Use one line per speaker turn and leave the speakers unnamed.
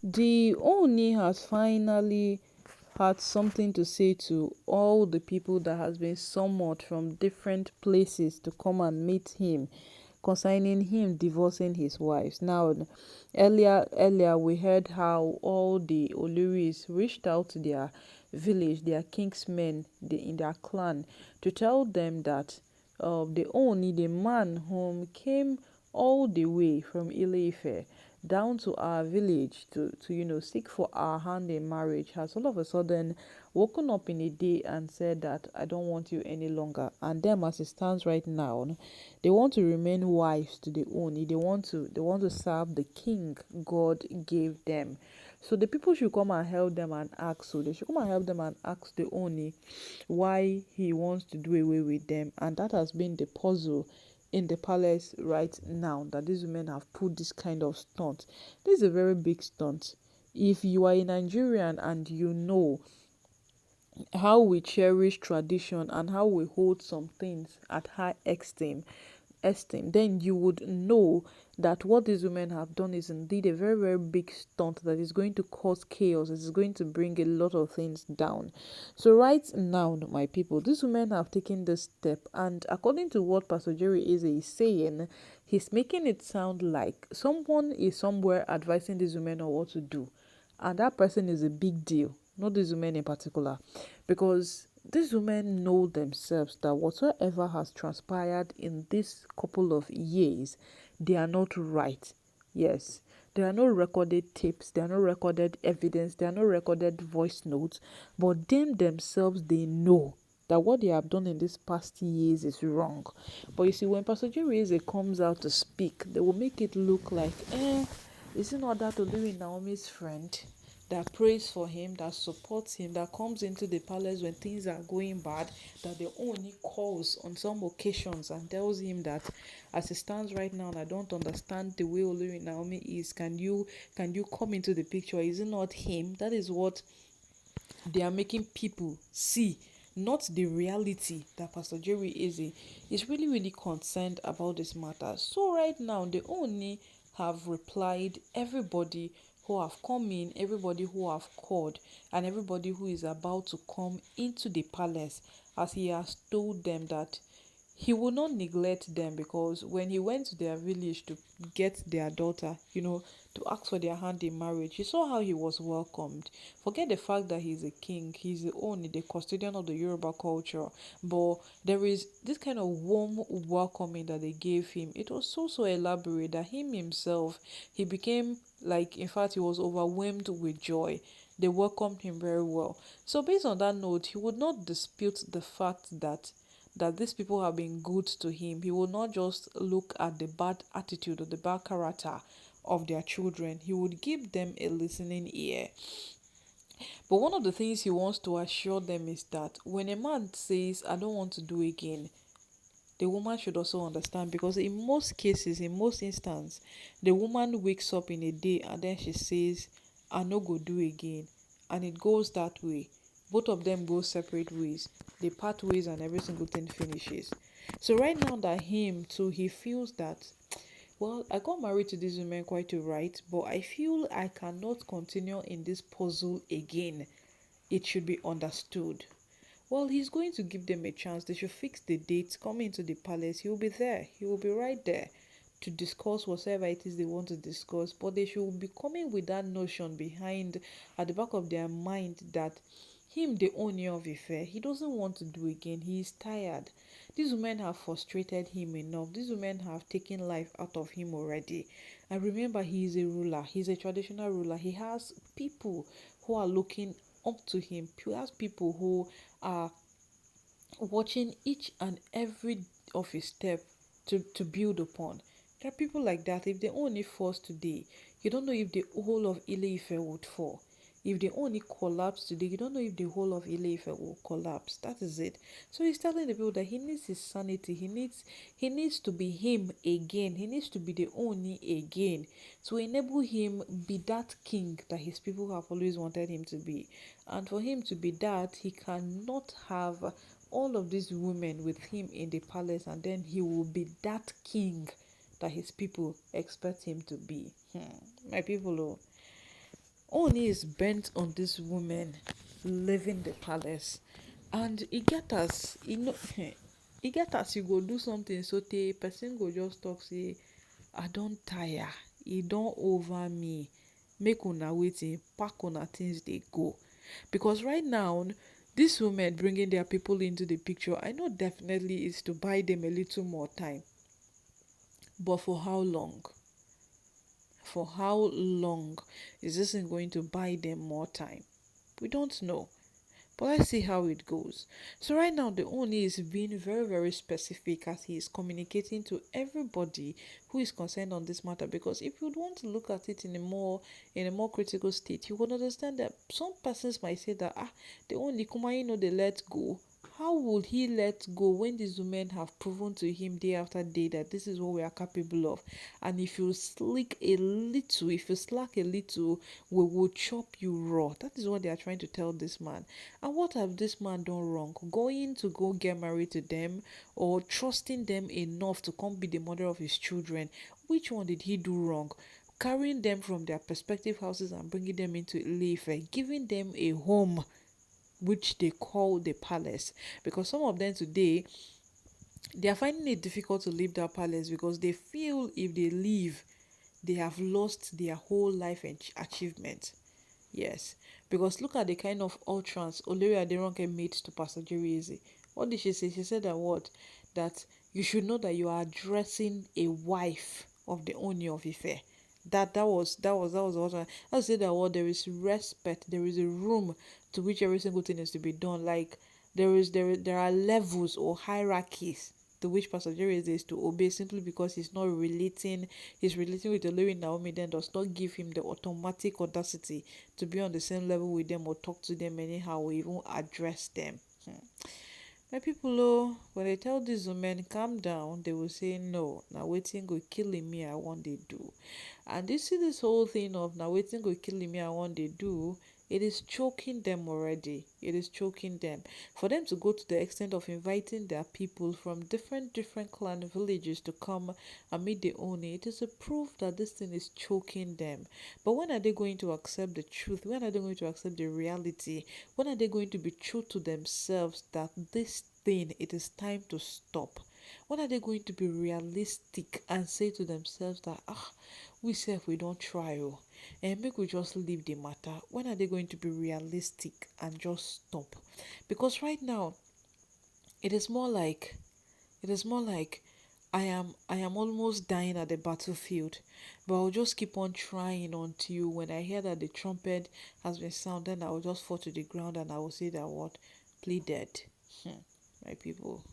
The Oni has finally had something to say to all the people that has been summoned from different places to come and meet him concerning him divorcing his wives. Now, earlier we heard how all the Oloris reached out to their village, their kingsmen in their clan, to tell them that the Oni, the man whom came all the way from Ile-Ife down to our village to seek for our hand in marriage, has all of a sudden woken up in a day and said that I don't want you any longer. And them, as it stands right now, they want to remain wives to the Oni. They want to serve the king God gave them. So the people should come and help them and ask. So they should come and help them and ask the Oni why he wants to do away with them. And that has been the puzzle in the palace right now, that these women have put this kind of stunt. This is a very big stunt. If you are a Nigerian and you know how we cherish tradition and how we hold some things at high esteem, then you would know that what these women have done is indeed a very, very big stunt that is going to cause chaos. It is going to bring a lot of things down. So right now, my people, these women have taken this step, and according to what Pastor Jerry is saying, he's making it sound like someone is somewhere advising these women on what to do, and that person is a big deal, not these women in particular, because these women know themselves that whatsoever has transpired in this couple of years, they are not right. Yes, there are no recorded tapes, there are no recorded evidence, there are no recorded voice notes, but them themselves, they know that what they have done in these past years is wrong. But you see, when Pastor Jerry comes out to speak, they will make it look like, is it not that Olori Naomi's friend that prays for him, that supports him, that comes into the palace when things are going bad, that the only calls on some occasions and tells him that as it stands right now, I don't understand the way Olori Naomi is. Can you come into the picture? Is it not him? That is what they are making people see, not the reality that Pastor Jerry is really, really concerned about this matter. So right now, they only have replied everybody who have come in, everybody who have called, and everybody who is about to come into the palace, as he has told them that he will not neglect them, because when he went to their village to get their daughter, to ask for their hand in marriage, he saw how he was welcomed. Forget the fact that he's a king, he's the only, the custodian of the Yoruba culture, but there is this kind of warm welcoming that they gave him. It was so elaborate that him himself, he became like, in fact, he was overwhelmed with joy. They welcomed him very well. So based on that note, he would not dispute the fact that these people have been good to him. He will not just look at the bad attitude or the bad character of their children. He would give them a listening ear. But one of the things he wants to assure them is that when a man says, I don't want to do again, the woman should also understand, because in most cases, in most instances, the woman wakes up in a day and then she says, I no go do again, and it goes that way. Both of them go separate ways, they part ways, and every single thing finishes. So right now, that him too, he feels that, well, I got married to this woman quite alright, but I feel I cannot continue in this puzzle again. It should be understood. Well, he's going to give them a chance. They should fix the date, come into the palace. He will be there. He will be right there to discuss whatever it is they want to discuss. But they should be coming with that notion behind, at the back of their mind, that him, the owner of Ife, he doesn't want to do again. He is tired. These women have frustrated him enough. These women have taken life out of him already. And remember, he is a ruler. He's a traditional ruler. He has people who are looking up to him. He has people who are watching each and every of his step to build upon. There are people like that. If they only falls today, you don't know if the whole of Ile-Ife would fall. If they only collapse today, you don't know if the whole of Ile-Ife will collapse. That is it. So he's telling the people that he needs his sanity. He needs to be him again. He needs to be the Oni again, to enable him be that king that his people have always wanted him to be. And for him to be that, he cannot have all of these women with him in the palace, and then he will be that king that his people expect him to be. My people, oh, Ooni is bent on this woman leaving the palace, and e get as e no e get as you go do something so tey person go just talk say I don tire, e don over me, make una wetin pack una things dey go. Because right now this women bringing their people into the picture, I know definitely is to buy them a little more time, but for how long? For how long is this thing going to buy them more time? We don't know. But let's see how it goes. So right now the Oni is being very, very specific as he is communicating to everybody who is concerned on this matter. Because if you'd want to look at it in a more critical state, you would understand that some persons might say that the Oni Kumayi know they let go. How would he let go when these women have proven to him day after day that this is what we are capable of? And if you slick a little, if you slack a little, we will chop you raw. That is what they are trying to tell this man. And what have this man done wrong? Going to go get married to them, or trusting them enough to come be the mother of his children? Which one did he do wrong? Carrying them from their respective houses and bringing them into Ife, giving them a home which they call the palace. Because some of them today, they are finding it difficult to leave that palace because they feel if they leave, they have lost their whole life and achievement. Yes, because look at the kind of utterance Olori Aderonke made to Pastor Jerry Eze. What did she say? She said that what? That you should know that you are addressing a wife of the Ooni of Ife. That was what I said, that what there is respect, there is a room to which every single thing is to be done. Like there are levels or hierarchies to which Pastor Jerry is to obey, simply because he's relating with Olori Naomi, then does not give him the automatic audacity to be on the same level with them or talk to them anyhow or even address them. My people, oh, when they tell these women calm down, they will say no. Now waiting go killing me, I want they do. And you see this whole thing of now waiting go killing me, I want they do. It is choking them already. It is choking them. For them to go to the extent of inviting their people from different clan villages to come and meet the Oni, it is a proof that this thing is choking them. But when are they going to accept the truth? When are they going to accept the reality? When are they going to be true to themselves that this thing, it is time to stop? When are they going to be realistic and say to themselves that we self we don't try and make we just leave the matter? When are they going to be realistic and just stop? Because right now it is more like I am almost dying at the battlefield, but I'll just keep on trying until when I hear that the trumpet has been sounded, I will just fall to the ground and I will say that what pleaded. My people.